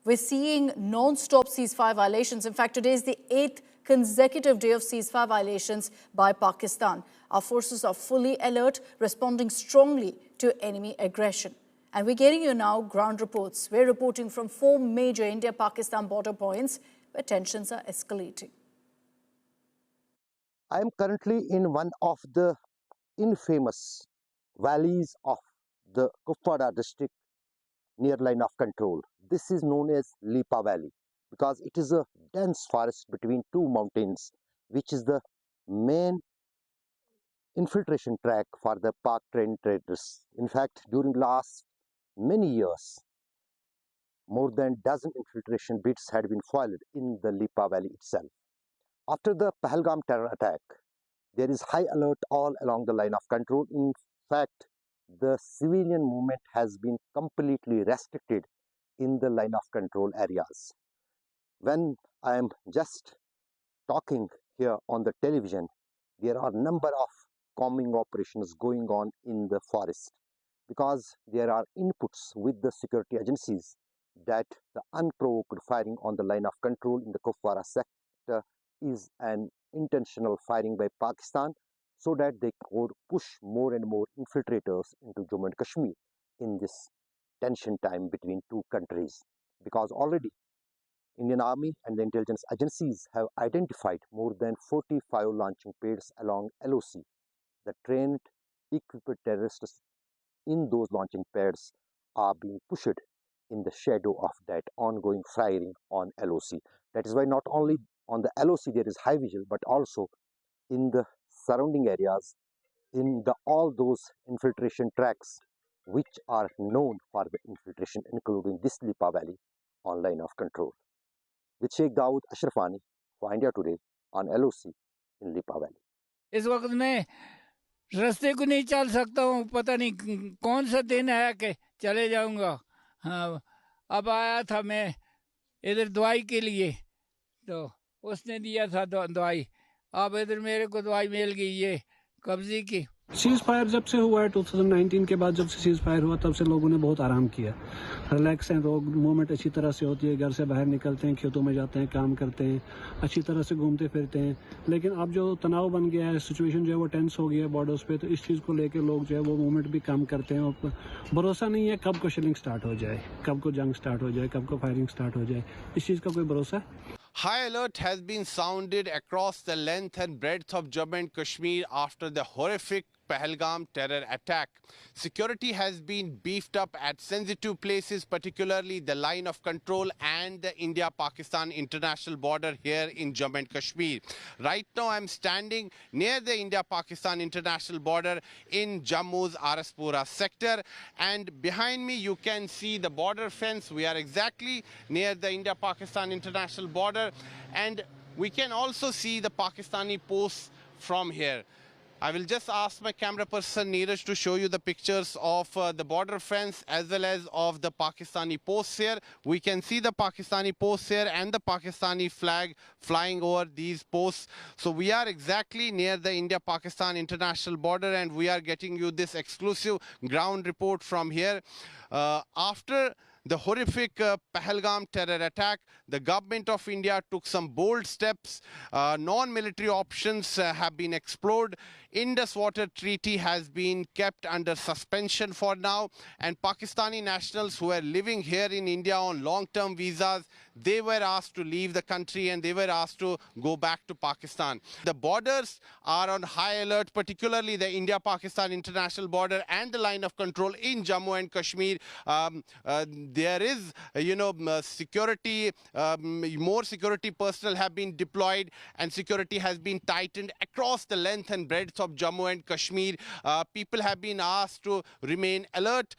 We're seeing non-stop ceasefire violations. In fact, today is the 8th consecutive day of ceasefire violations by Pakistan. Our forces are fully alert, responding strongly to enemy aggression. And we're getting you now ground reports. We're reporting from 4 major India-Pakistan border points where tensions are escalating. I am currently in one of the infamous valleys of the Kupwara district near line of control. This is known as Lipa Valley because it is a dense forest between two mountains, which is the main infiltration track for the Pak train traders. In fact, during last many years, more than dozen infiltration bits had been foiled in the Lipa Valley itself. After the Pahalgam terror attack, there is high alert all along the line of control. In fact, the civilian movement has been completely restricted in the line of control areas. When I am just talking here on the television, there are a number of combing operations going on in the forest because there are inputs with the security agencies that the unprovoked firing on the line of control in the Kupwara sector is an intentional firing by Pakistan so that they could push more and more infiltrators into Jammu and Kashmir in this tension time between two countries. Because already Indian Army and the intelligence agencies have identified more than 45 launching pads along LOC. The trained, equipped terrorists in those launching pads are being pushed in the shadow of that ongoing firing on LOC. That is why not only on the LOC there is high vigil, but also in the surrounding areas, in all those infiltration tracks which are known for the infiltration, including this Lipa Valley on line of control. With Sheikh Dawood Ashrafani for India Today on LOC in Lipa Valley. इस वक्त मैं रास्ते को नहीं चल सकता हूँ, पता नहीं कौन सा दिन है कि चले जाऊँगा। हाँ, अब आया था मैं इधर दवाई के लिए, तो उसने दिया था दवाई। अब इधर मेरे को दवाई मिल गई ये कब्जी की। सीज फायर जब से हुआ है 2019 के बाद, जब से सीज फायर हुआ तब से लोगों ने बहुत आराम किया, रिलैक्स हैं लोग, मूवमेंट अच्छी तरह से होती है, घर से बाहर निकलते हैं, खेतों में जाते हैं, काम करते हैं, अच्छी तरह से घूमते फिरते हैं। लेकिन अब जो तनाव बन गया है, सिचुएशन जो है वो टेंस हो गई है बॉर्डर्स पे, तो इस चीज़ को लेकर लोग जो है वो मूवमेंट भी कम करते हैं और भरोसा नहीं है कब को शेलिंग स्टार्ट हो जाए, कब को जंग स्टार्ट हो जाए, कब को फायरिंग स्टार्ट हो जाए, इस चीज़ का कोई भरोसा है? High alert has been sounded across the length and breadth of Jammu and Kashmir after the horrific Pahalgam terror attack. Security has been beefed up at sensitive places, particularly the line of control and the India-Pakistan international border here in Jammu and Kashmir. Right now I'm standing near the India-Pakistan international border in Jammu's Araspura sector, and behind me you can see the border fence. We are exactly near the India-Pakistan international border, and we can also see the Pakistani posts from here. I will just ask my camera person Neeraj to show you the pictures of the border fence as well as of the Pakistani posts here. We can see the Pakistani posts here and the Pakistani flag flying over these posts. So we are exactly near the India-Pakistan international border, and we are getting you this exclusive ground report from here. After the horrific Pahalgam terror attack, the government of India took some bold steps. Non-military options have been explored. Indus Water Treaty has been kept under suspension for now, and Pakistani nationals who are living here in India on long-term visas, they were asked to leave the country and they were asked to go back to Pakistan. The borders are on high alert, particularly the India-Pakistan international border and the line of control in Jammu and Kashmir. There is, security, more security personnel have been deployed, and security has been tightened across the length and breadth of Jammu and Kashmir. People have been asked to remain alert,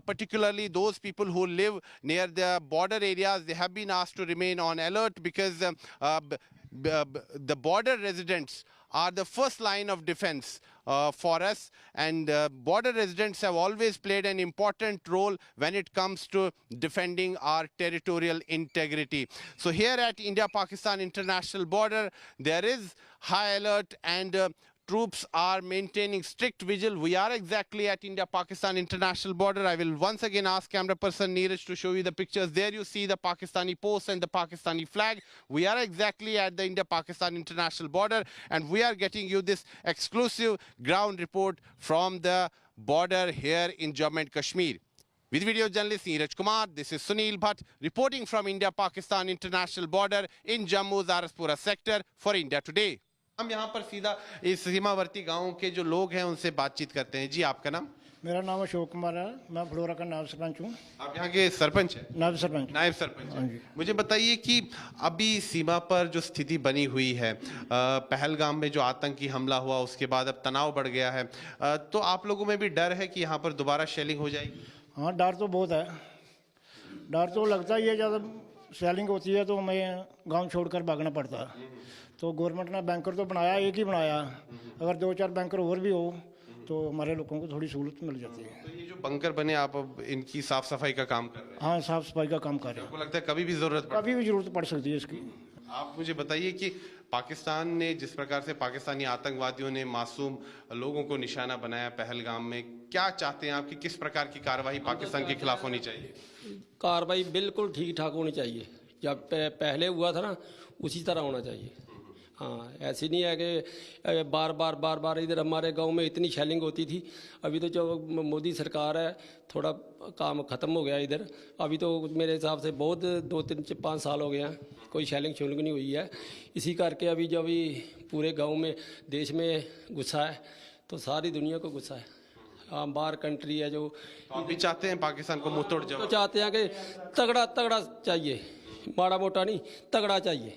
particularly those people who live near the border areas. They have been asked to remain on alert because the border residents are the first line of defense for us, and border residents have always played an important role when it comes to defending our territorial integrity. So here at India-Pakistan international border, there is high alert, and troops are maintaining strict vigil. We are exactly at India-Pakistan international border. I will once again ask camera person Neeraj to show you the pictures. There you see the Pakistani post and the Pakistani flag. We are exactly at the India-Pakistan international border, and we are getting you this exclusive ground report from the border here in Jammu and Kashmir. With video journalist Neeraj Kumar, this is Sunil Bhatt reporting from India-Pakistan international border in Jammu's Araspura sector for India Today. हम यहाँ पर सीधा इस सीमावर्ती गांव के जो लोग हैं उनसे बातचीत करते हैं। जी, आपका नाम? मेरा नाम अशोक कुमार है, मैं फ्लोरा का नायब सरपंच हूँ। आप यहाँ के सरपंच हैं? नायब सरपंच। नायब सरपंच। हाँ जी। मुझे बताइए कि अभी सीमा पर जो स्थिति बनी हुई है, पहलगाम में जो आतंकी हमला हुआ उसके बाद अब तनाव बढ़ गया है, तो आप लोगों में भी डर है कि यहाँ पर दोबारा शेलिंग हो जाएगी? हाँ, डर तो बहुत है। डर तो लगता ही है, जब सेलिंग होती है तो हमें गांव छोड़कर भागना पड़ता है। तो गवर्नमेंट ने बैंकर तो बनाया, एक ही बनाया। अगर 2-4 बैंकर और भी हो तो हमारे लोगों को थोड़ी सहूलत मिल जाती है। तो ये जो बंकर बने, आप अब इनकी साफ सफाई का काम कर रहे हैं? हाँ, साफ सफाई का काम कर रहे हैं। आपको लगता है कभी भी जरूरत पड़ सकती है इसकी? आप मुझे बताइए कि पाकिस्तान ने जिस प्रकार से पाकिस्तानी आतंकवादियों ने मासूम लोगों को निशाना बनाया पहलगाम में, क्या चाहते हैं आप कि किस प्रकार की कार्रवाई पाकिस्तान के खिलाफ होनी चाहिए? कार्रवाई बिल्कुल ठीक ठाक होनी चाहिए। जब पहले हुआ था ना, उसी तरह होना चाहिए। हाँ, ऐसी नहीं है कि बार बार इधर हमारे गांव में इतनी शेलिंग होती थी। अभी तो जो मोदी सरकार है, थोड़ा काम ख़त्म हो गया इधर। अभी तो मेरे हिसाब से बहुत 2-3-5 साल हो गए हैं, कोई शेलिंग नहीं हुई है। इसी करके अभी जब पूरे गांव में देश में गुस्सा है तो सारी दुनिया को गुस्सा है। हाँ, बाहर कंट्री है जो। तो आप भी चाहते हैं पाकिस्तान को मुंह तोड़ जवाब? तो चाहते हैं कि तगड़ा चाहिए, माड़ा मोटा नहीं, तगड़ा चाहिए।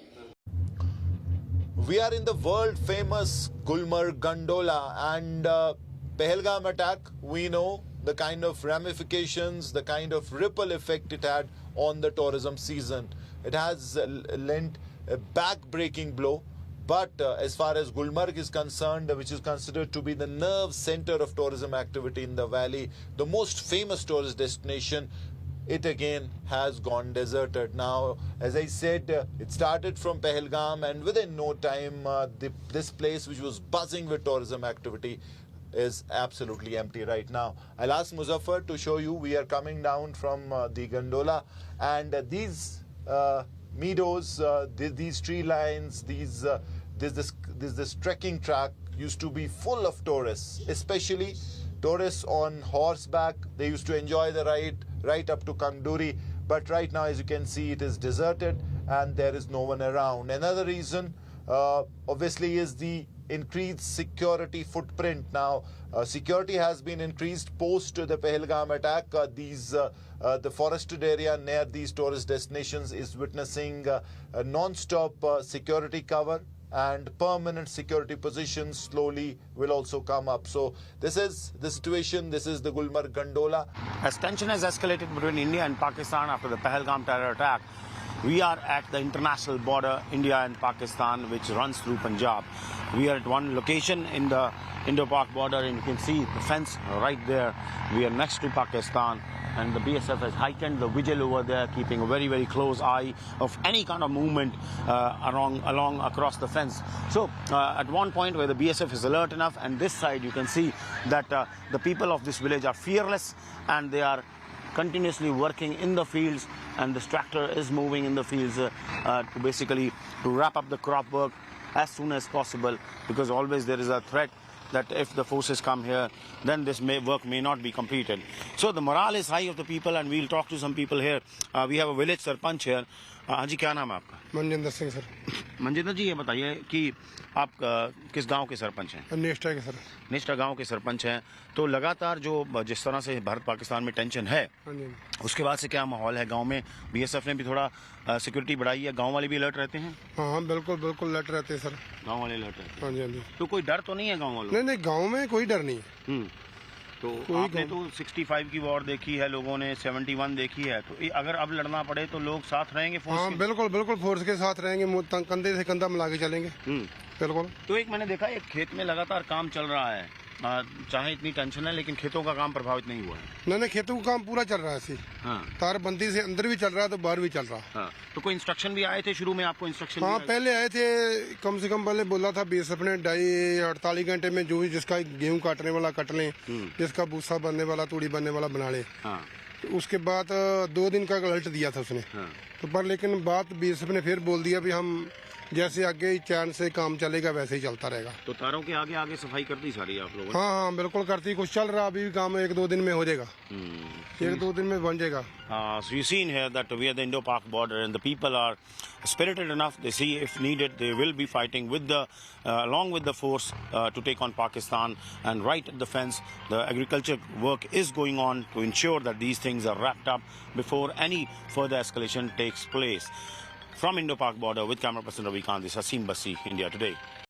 We are in the world famous Gulmarg Gondola, and Pahalgam attack, we know the kind of ramifications, the kind of ripple effect it had on the tourism season. It has lent a back-breaking blow. But as far as Gulmarg is concerned, which is considered to be the nerve center of tourism activity in the valley, the most famous tourist destination, it again has gone deserted. Now, as I said, it started from Pahalgam, and within no time, this place, which was buzzing with tourism activity, is absolutely empty right now. I'll ask Muzaffar to show you. We are coming down from the gondola, and these meadows, these tree lines, this trekking track used to be full of tourists, especially tourists on horseback. They used to enjoy the ride right up to Kangduri, but right now, as you can see, it is deserted and there is no one around. Another reason, obviously, is the increased security footprint. Now, security has been increased post the Pahalgam attack. The forested area near these tourist destinations is witnessing a non-stop security cover, and permanent security positions slowly will also come up. So this is the situation. This is the Gulmarg Gondola. As tension has escalated between India and Pakistan after the Pahalgam terror attack, we are at the international border, India and Pakistan, which runs through Punjab. We are at one location in the Indo-Pak border, and you can see the fence right there. We are next to Pakistan, and the BSF has heightened the vigil over there, keeping a very, very close eye of any kind of movement along across the fence. So at one point where the BSF is alert enough, and this side you can see that the people of this village are fearless, and they are continuously working in the fields, and this tractor is moving in the fields to wrap up the crop work as soon as possible, because always there is a threat that if the forces come here, then this work may not be completed. So the morale is high of the people, and we'll talk to some people here. We have a village sarpanch here. हाँ जी, क्या नाम है आपका? Manjinder Singh sir. Manjinder जी, ये बताइए कि आप किस गांव के सरपंच हैं? नेस्टा के सर। नेस्टा गांव के सरपंच हैं। तो लगातार जो जिस तरह से भारत पाकिस्तान में टेंशन है, उसके बाद से क्या माहौल है गांव में? बीएसएफ ने भी थोड़ा सिक्योरिटी बढ़ाई है, गांव वाले भी अलर्ट रहते हैं? हाँ, बिल्कुल अलर्ट रहते हैं सर। गाँव वाले अलर्ट रहते हैं? हाँ जी। तो कोई डर तो नहीं है गाँव वालों? नहीं, गाँव में कोई डर नहीं है। तो आपने तो 65 की वॉर देखी है, लोगों ने 71 देखी है, तो अगर अब लड़ना पड़े तो लोग साथ रहेंगे फोर्स? हाँ, बिल्कुल फोर्स के साथ रहेंगे, कंधे से कंधा मिला के चलेंगे। बिल्कुल। तो एक मैंने देखा एक खेत में लगातार काम चल रहा है, चाहे इतनी टेंशन है लेकिन खेतों का काम प्रभावित नहीं हुआ है। नहीं, खेतों का काम पूरा चल रहा है ऐसे। हाँ। तारबंदी से अंदर भी चल रहा है तो बाहर भी चल रहा। हाँ। तो कोई इंस्ट्रक्शन भी आए थे शुरू में आपको? इंस्ट्रक्शन हाँ, पहले आए थे, कम से कम पहले बोला था बीएसएफ ने 48 घंटे में जो भी जिसका गेहूं काटने वाला कट लें, जिसका भूसा बनने वाला, तूड़ी बनने वाला बना ले। हाँ। तो उसके बाद 2 दिन का अलर्ट दिया था उसने। हाँ। तो पर लेकिन बात बीएसएफ ने फिर बोल दिया भी हम जैसे आगे चैन से काम चलेगा वैसे ही चलता रहेगा। तो तारों के आगे आगे सफाई कर दी सारी आप लोगों ने? हाँ, बिल्कुल करती, कुछ चल रहा, अभी भी काम 1-2 दिन में हो जाएगा। 1-2 दिन में बन जाएगा। So you seen here that we are the Indo-Pak border and the people are spirited enough. They see if needed they will be fighting with the along with the force to take on Pakistan. And right at the fence, the agriculture work is going on to ensure that these things are wrapped up before any further escalation takes place. From Indo-Pak border with camera person Ravi Kant, this is Hasim Basi, India Today.